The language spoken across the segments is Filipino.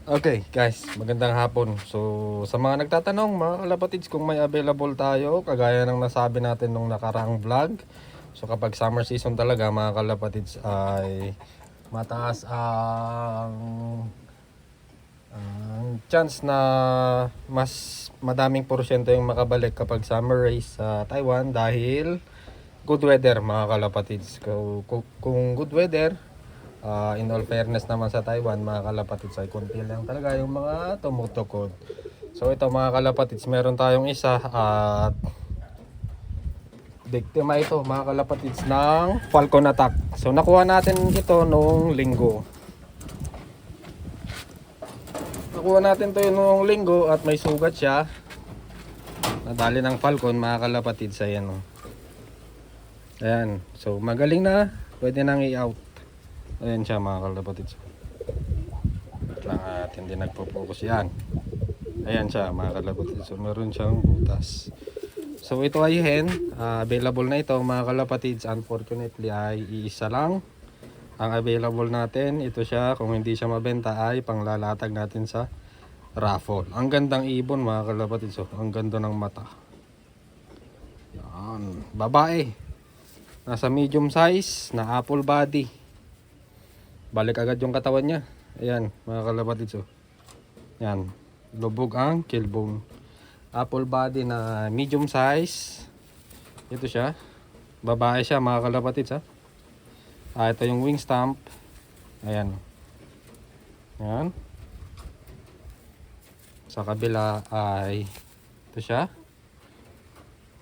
Okay guys, magandang hapon. So sa mga nagtatanong mga kalapatids kung may available tayo, kagaya ng nasabi natin nung nakaraang vlog. So kapag summer season talaga mga kalapatids ay mataas ang chance na mas madaming porsyento yung makabalik kapag summer race sa Taiwan dahil good weather mga kalapatids. Kung good weather, in all fairness naman sa Taiwan mga kalapatids ay konti lang talaga yung mga tumutukod. So ito mga kalapatids, meron tayong isa at biktima ito mga kalapatids ng falcon attack. So nakuha natin ito noong linggo. Nakuha natin to noong linggo at may sugat siya. Nadali ng falcon mga kalapatids. Ayan o. Ayan. So magaling na. Pwede nang i-out. Ayan siya mga kalapatids. Lang at hindi nagpo-focus yan. Ayan siya mga kalapatids. So meron siyang butas. So ito ay hen. Available na ito mga kalapatids. Unfortunately ay iisa lang ang available natin. Ito siya. Kung hindi siya mabenta ay panglalatag natin sa raffle. Ang gandang ibon mga kalapatids. So ang ganda ng mata. Yan. Babae. Nasa medium size na apple body. Balik agad yung katawan niya. Ayan mga kalapatids. So yan. Lubog ang killbone. Apple body na medium size. Ito siya. Babae siya mga kalapatids ha. Ito yung wing stamp. Ayan. Ayan. Sa kabila ay ito siya.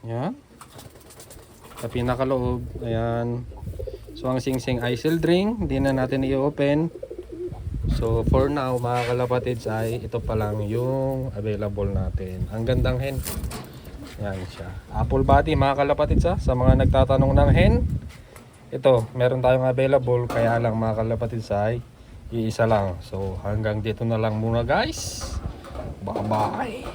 Ayan. Sa pinakaloob. Ayan. So ang singsing ay sealed ring. Hindi na natin i-open. So for now mga kalapatids ay ito pa lang yung available natin. Ang gandang hen. Yan siya. Apple body mga kalapatids ha. Sa mga nagtatanong ng hen, ito meron tayong available. Kaya lang mga kalapatids ay iisa lang. So hanggang dito na lang muna guys. Bye bye.